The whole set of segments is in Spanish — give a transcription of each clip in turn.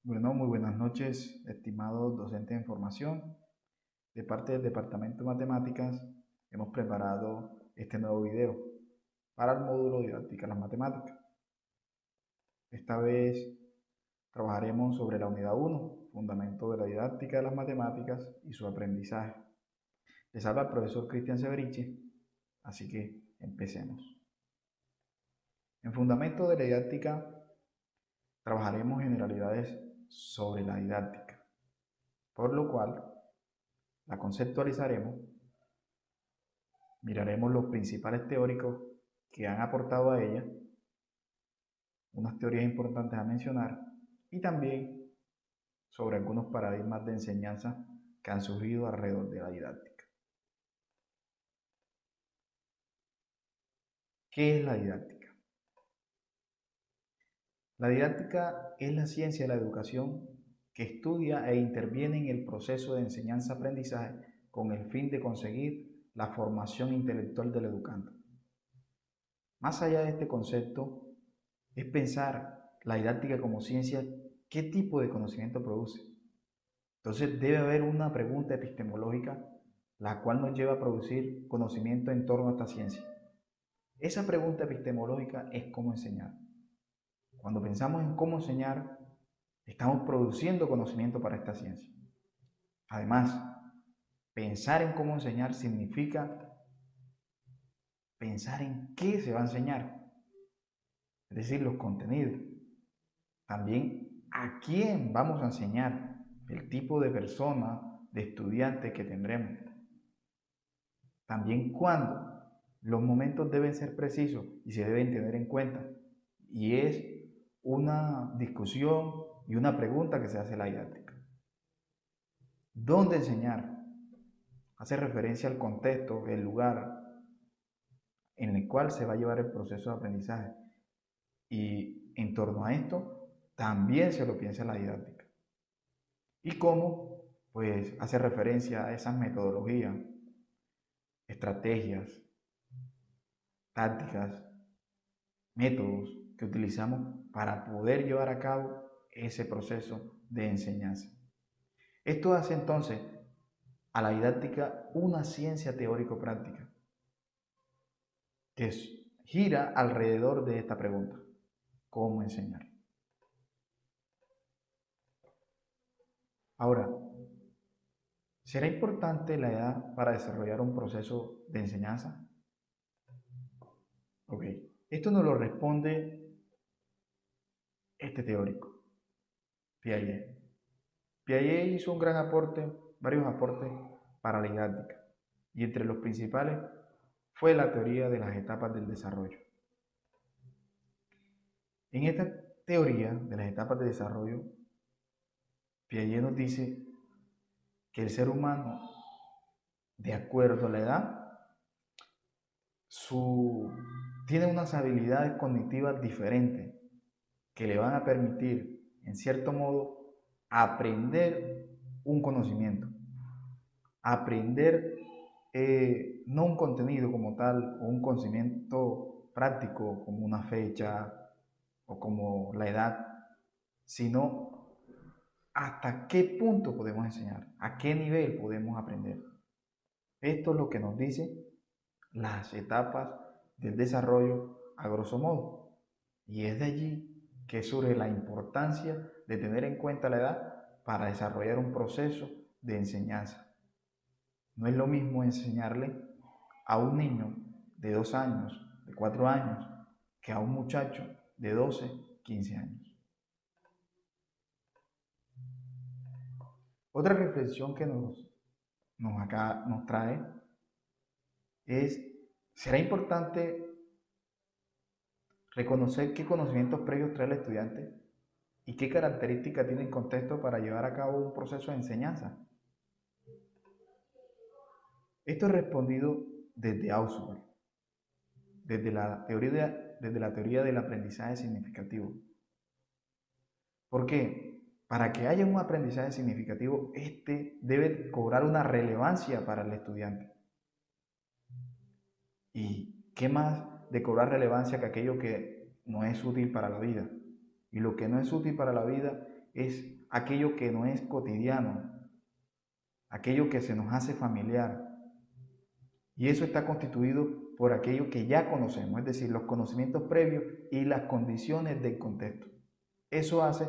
Bueno, muy buenas noches, estimados docentes en formación. De parte del Departamento de Matemáticas, hemos preparado este nuevo video para el módulo Didáctica de las Matemáticas. Esta vez trabajaremos sobre la unidad 1, Fundamento de la Didáctica de las Matemáticas y su aprendizaje. Les habla el profesor Cristian Severiche, así que empecemos. En Fundamento de la Didáctica trabajaremos generalidades sobre la didáctica, por lo cual la conceptualizaremos, miraremos los principales teóricos que han aportado a ella, unas teorías importantes a mencionar, y también sobre algunos paradigmas de enseñanza que han surgido alrededor de la didáctica. ¿Qué es la didáctica? La didáctica es la ciencia de la educación que estudia e interviene en el proceso de enseñanza-aprendizaje con el fin de conseguir la formación intelectual del educando. Más allá de este concepto, es pensar la didáctica como ciencia, ¿qué tipo de conocimiento produce? Entonces debe haber una pregunta epistemológica la cual nos lleva a producir conocimiento en torno a esta ciencia. Esa pregunta epistemológica es cómo enseñar. Cuando pensamos en cómo enseñar, estamos produciendo conocimiento para esta ciencia. Además, pensar en cómo enseñar significa pensar en qué se va a enseñar, es decir, los contenidos. También a quién vamos a enseñar, el tipo de persona, de estudiante que tendremos. También cuándo. Los momentos deben ser precisos y se deben tener en cuenta. Y es una discusión y una pregunta que se hace la didáctica. ¿Dónde enseñar? Hace referencia al contexto, el lugar en el cual se va a llevar el proceso de aprendizaje. Y en torno a esto, también se lo piensa la didáctica. ¿Y cómo? Pues hace referencia a esas metodologías, estrategias, tácticas, métodos que utilizamos para poder llevar a cabo ese proceso de enseñanza. Esto hace entonces a la didáctica una ciencia teórico-práctica que gira alrededor de esta pregunta: ¿cómo enseñar? Ahora, ¿será importante la edad para desarrollar un proceso de enseñanza? Ok, esto nos lo responde este teórico, Piaget. Piaget hizo un gran aporte, varios aportes para la didáctica, y entre los principales fue la teoría de las etapas del desarrollo. En esta teoría de las etapas de desarrollo, Piaget nos dice que el ser humano, de acuerdo a la edad, tiene unas habilidades cognitivas diferentes que le van a permitir, en cierto modo, aprender un conocimiento, aprender no un contenido como tal o un conocimiento práctico como una fecha o como la edad, sino hasta qué punto podemos enseñar, a qué nivel podemos aprender. Esto es lo que nos dice las etapas del desarrollo a grosso modo. Y es de allí que surge la importancia de tener en cuenta la edad para desarrollar un proceso de enseñanza. No es lo mismo enseñarle a un niño de 2 años, de 4 años, que a un muchacho de 12, 15 años. Otra reflexión que nos trae es: ¿será importante reconocer qué conocimientos previos trae el estudiante y qué características tiene el contexto para llevar a cabo un proceso de enseñanza? Esto es respondido desde Ausubel, desde la teoría del aprendizaje significativo. ¿Por qué? Para que haya un aprendizaje significativo, este debe cobrar una relevancia para el estudiante. ¿Y qué más de cobrar relevancia que aquello que no es útil para la vida? Y lo que no es útil para la vida es aquello que no es cotidiano, aquello que se nos hace familiar. Y eso está constituido por aquello que ya conocemos, es decir, los conocimientos previos y las condiciones del contexto. Eso hace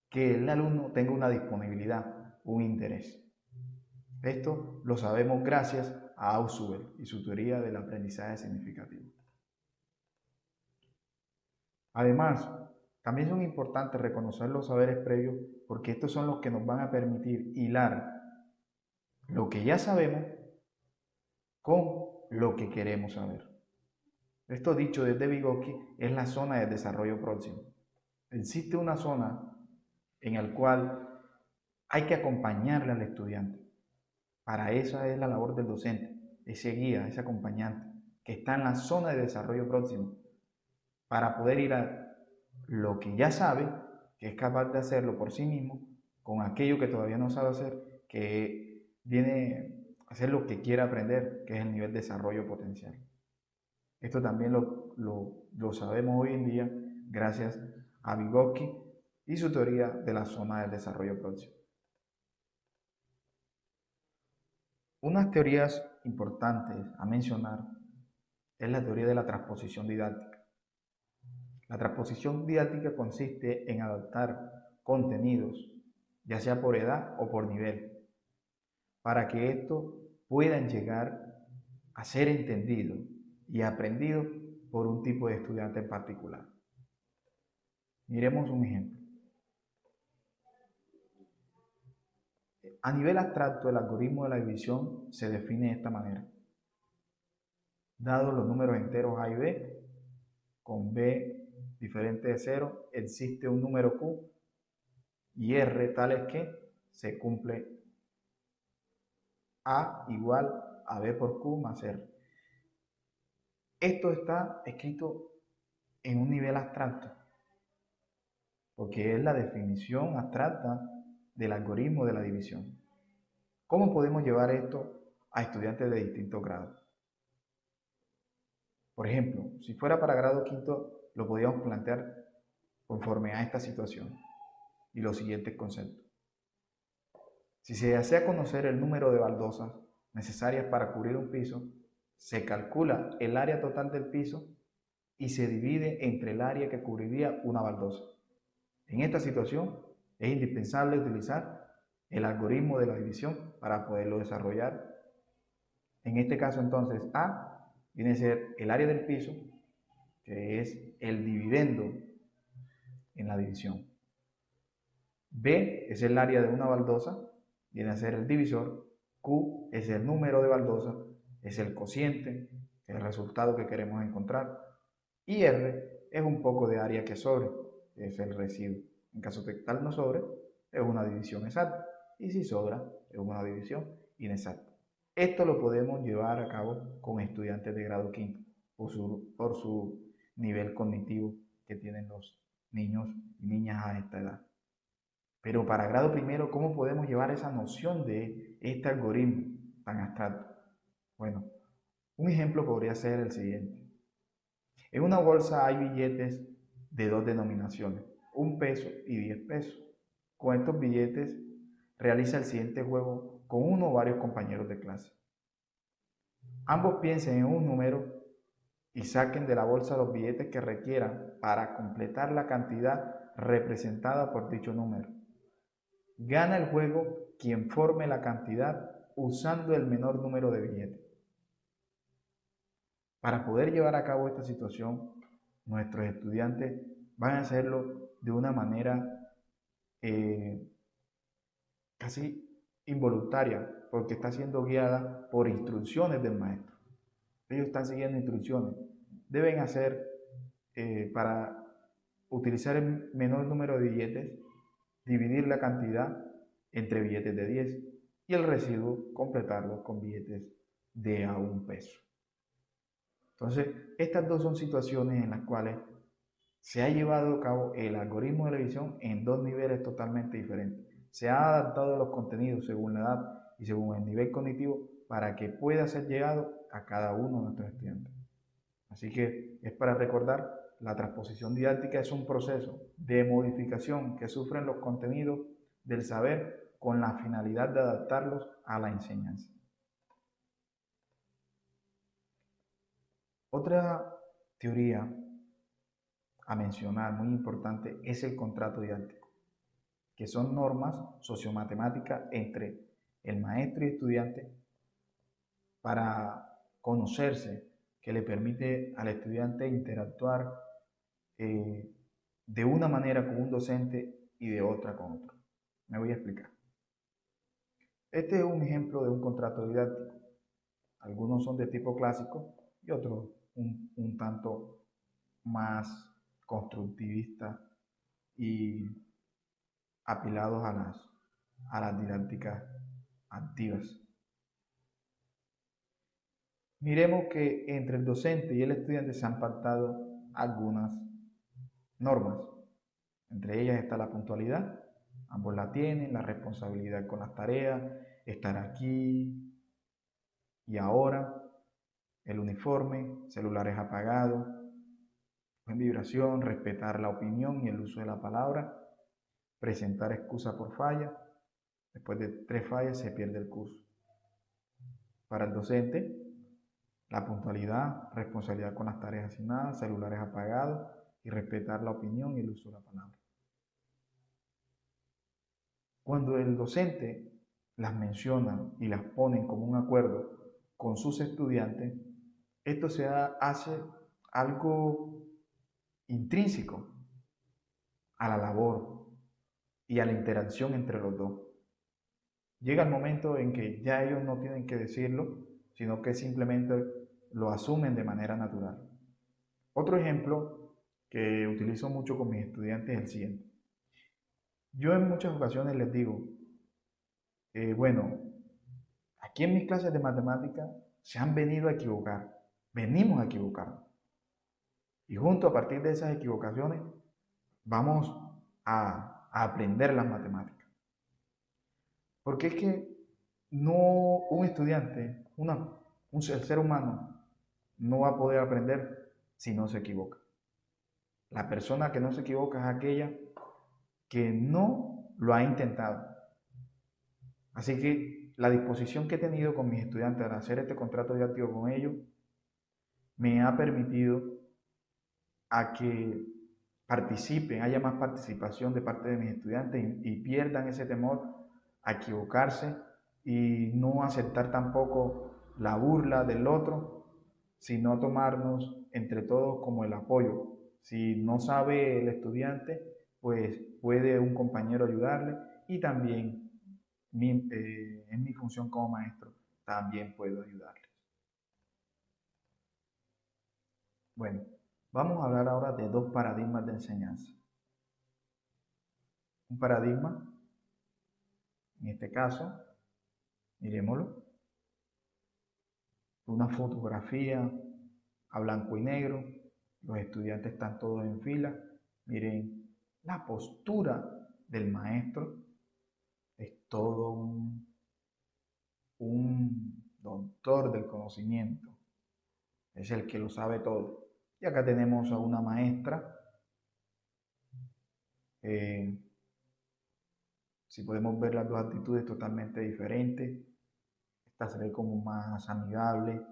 que el alumno tenga una disponibilidad, un interés. Esto lo sabemos gracias a Ausubel y su teoría del aprendizaje significativo. Además, también son importantes reconocer los saberes previos porque estos son los que nos van a permitir hilar lo que ya sabemos con lo que queremos saber. Esto dicho desde Vygotsky es la zona de desarrollo próximo. Existe una zona en la cual hay que acompañarle al estudiante. Para eso es la labor del docente, ese guía, ese acompañante, que está en la zona de desarrollo próximo, para poder ir a lo que ya sabe, que es capaz de hacerlo por sí mismo, con aquello que todavía no sabe hacer, que viene a hacer lo que quiere aprender, que es el nivel de desarrollo potencial. Esto también lo sabemos hoy en día gracias a Vygotsky y su teoría de la zona del desarrollo próximo. Unas teorías importantes a mencionar es la teoría de la transposición didáctica. La transposición didáctica consiste en adaptar contenidos, ya sea por edad o por nivel, para que estos puedan llegar a ser entendidos y aprendidos por un tipo de estudiante en particular. Miremos un ejemplo. A nivel abstracto, el algoritmo de la división se define de esta manera. Dados los números enteros A y B, con B diferente de 0, existe un número Q y R tales que se cumple A igual a B por Q más R. Esto está escrito en un nivel abstracto, porque es la definición abstracta del algoritmo de la división. ¿Cómo podemos llevar esto a estudiantes de distintos grados? Por ejemplo, si fuera para grado quinto, lo podríamos plantear conforme a esta situación y los siguientes conceptos. Si se desea conocer el número de baldosas necesarias para cubrir un piso, se calcula el área total del piso y se divide entre el área que cubriría una baldosa. En esta situación es indispensable utilizar el algoritmo de la división para poderlo desarrollar. En este caso entonces A viene a ser el área del piso, que es el dividendo en la división. B es el área de una baldosa, viene a ser el divisor. Q es el número de baldosas, es el cociente, el resultado que queremos encontrar. Y R es un poco de área que sobre, que es el residuo. En caso de que tal no sobre, es una división exacta. Y si sobra, es una división inexacta. Esto lo podemos llevar a cabo con estudiantes de grado quinto por su nivel cognitivo que tienen los niños y niñas a esta edad. Pero para grado primero, ¿cómo podemos llevar esa noción de este algoritmo tan abstracto? Bueno, un ejemplo podría ser el siguiente. En una bolsa hay billetes de dos denominaciones, 1 peso y 10 pesos. Con estos billetes realiza el siguiente juego con uno o varios compañeros de clase. Ambos piensen en un número y saquen de la bolsa los billetes que requieran para completar la cantidad representada por dicho número. Gana el juego quien forme la cantidad usando el menor número de billetes. Para poder llevar a cabo esta situación, nuestros estudiantes van a hacerlo de una manera casi involuntaria, porque está siendo guiada por instrucciones del maestro. Ellos están siguiendo instrucciones. Deben hacer, para utilizar el menor número de billetes, dividir la cantidad entre billetes de 10 y el residuo completarlo con billetes de a 1 peso. Entonces, estas dos son situaciones en las cuales se ha llevado a cabo el algoritmo de la división en dos niveles totalmente diferentes. Se ha adaptado los contenidos según la edad y según el nivel cognitivo para que pueda ser llegado a cada uno de nuestros estudiantes. Así que es para recordar la transposición didáctica es un proceso de modificación que sufren los contenidos del saber con la finalidad de adaptarlos a la enseñanza. Otra teoría a mencionar muy importante es el contrato didáctico, que son normas sociomatemáticas entre el maestro y estudiante para conocerse, que le permite al estudiante interactuar de una manera con un docente y de otra con otro. Me voy a explicar. Este es un ejemplo de un contrato didáctico. Algunos son de tipo clásico y otros un tanto más constructivistas y apilados a las didácticas activas. Miremos que entre el docente y el estudiante se han pactado algunas normas. Entre ellas está la puntualidad, ambos la tienen, la responsabilidad con las tareas, estar aquí y ahora, el uniforme, celulares apagados, en vibración, respetar la opinión y el uso de la palabra, presentar excusa por falla. Después de 3 fallas se pierde el curso. Para el docente, la puntualidad, responsabilidad con las tareas asignadas, celulares apagados y respetar la opinión y el uso de la palabra. Cuando el docente las menciona y las pone como un acuerdo con sus estudiantes, esto se hace algo intrínseco a la labor y a la interacción entre los dos. Llega el momento en que ya ellos no tienen que decirlo, sino que simplemente lo asumen de manera natural. Otro ejemplo que utilizo mucho con mis estudiantes es el siguiente. Yo en muchas ocasiones les digo, bueno, aquí en mis clases de matemáticas se han venido a equivocar, venimos a equivocarnos. Y junto a partir de esas equivocaciones vamos a aprender las matemáticas. Porque es que no un estudiante, el ser humano, no va a poder aprender si no se equivoca. La persona que no se equivoca es aquella que no lo ha intentado. Así que la disposición que he tenido con mis estudiantes al hacer este contrato didáctico con ellos me ha permitido a que participen, haya más participación de parte de mis estudiantes y pierdan ese temor a equivocarse y no aceptar tampoco la burla del otro, sino tomarnos entre todos como el apoyo. Si no sabe el estudiante, pues puede un compañero ayudarle y también en mi función como maestro también puedo ayudarles. Bueno, vamos a hablar ahora de 2 paradigmas de enseñanza. Un paradigma, en este caso, miremoslo, una fotografía a blanco y negro, los estudiantes están todos en fila, miren la postura del maestro, es todo un doctor del conocimiento, es el que lo sabe todo. Y acá tenemos a una maestra, si podemos ver las dos actitudes totalmente diferentes, esta se ve como más amigable,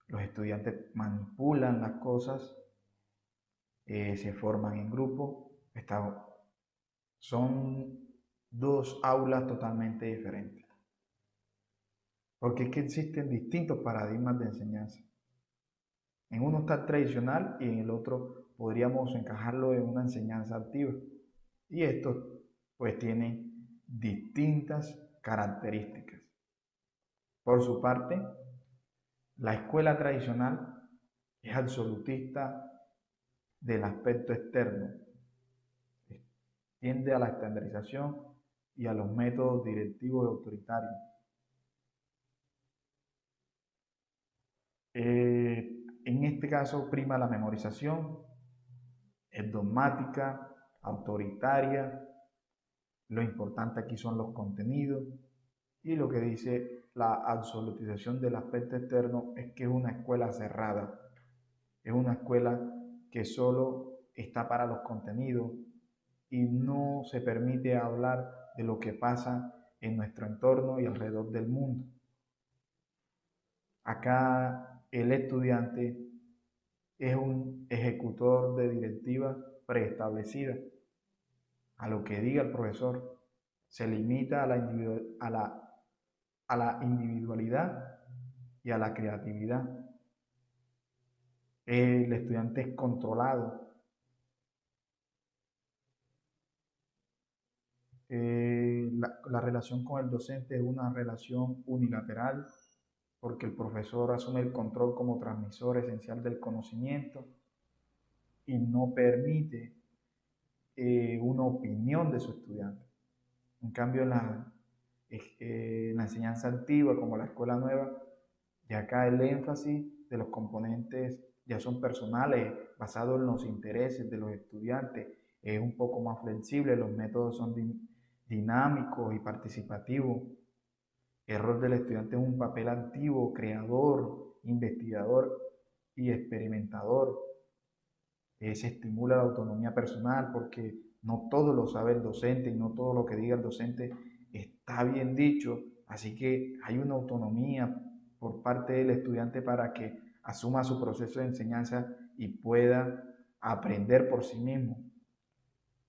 los estudiantes manipulan las cosas, se forman en grupo, son 2 aulas totalmente diferentes. Porque es que existen distintos paradigmas de enseñanza. En uno está el tradicional y en el otro podríamos encajarlo en una enseñanza activa. Y estos pues tienen distintas características. Por su parte, la escuela tradicional es absolutista del aspecto externo, tiende a la estandarización y a los métodos directivos y autoritarios. En este caso prima la memorización, es dogmática, autoritaria, lo importante aquí son los contenidos y lo que dice la absolutización del aspecto externo es que es una escuela cerrada, es una escuela que solo está para los contenidos y no se permite hablar de lo que pasa en nuestro entorno y alrededor del mundo. Acá el estudiante es un ejecutor de directivas preestablecidas. A lo que diga el profesor, se limita a la individualidad y a la creatividad. El estudiante es controlado. La relación con el docente es una relación unilateral porque el profesor asume el control como transmisor esencial del conocimiento y no permite una opinión de su estudiante. En cambio, en la enseñanza antigua, como la escuela nueva, ya acá el énfasis de los componentes ya son personales, basados en los intereses de los estudiantes, es un poco más flexible, los métodos son dinámicos y participativos. El rol del estudiante es un papel activo, creador, investigador y experimentador. Se estimula la autonomía personal porque no todo lo sabe el docente y no todo lo que diga el docente está bien dicho, así que hay una autonomía por parte del estudiante para que asuma su proceso de enseñanza y pueda aprender por sí mismo.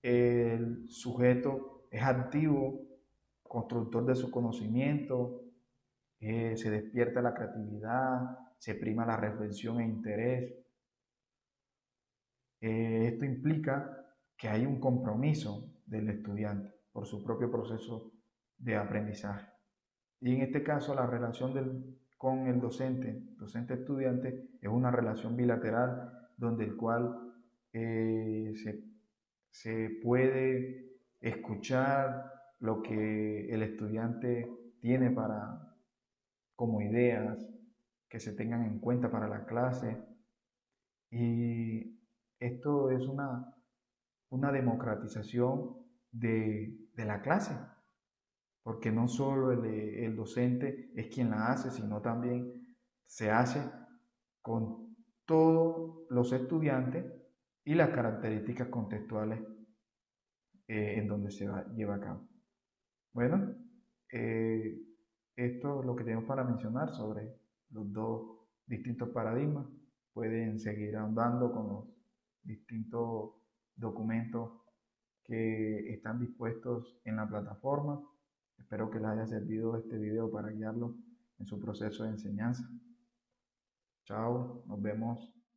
El sujeto es activo, constructor de su conocimiento, se despierta la creatividad, se prima la reflexión e interés. Esto implica que hay un compromiso del estudiante por su propio proceso de aprendizaje. Y en este caso, la relación con el docente-estudiante, es una relación bilateral donde el cual se puede escuchar lo que el estudiante tiene como ideas que se tengan en cuenta para la clase. Y esto es una democratización de la clase, porque no solo el docente es quien la hace, sino también se hace con todos los estudiantes y las características contextuales en donde lleva a cabo. Bueno, eh, esto es lo que tenemos para mencionar sobre los dos distintos paradigmas. Pueden seguir ahondando con los distintos documentos que están dispuestos en la plataforma. Espero que les haya servido este video para guiarlos en su proceso de enseñanza. Chao, nos vemos.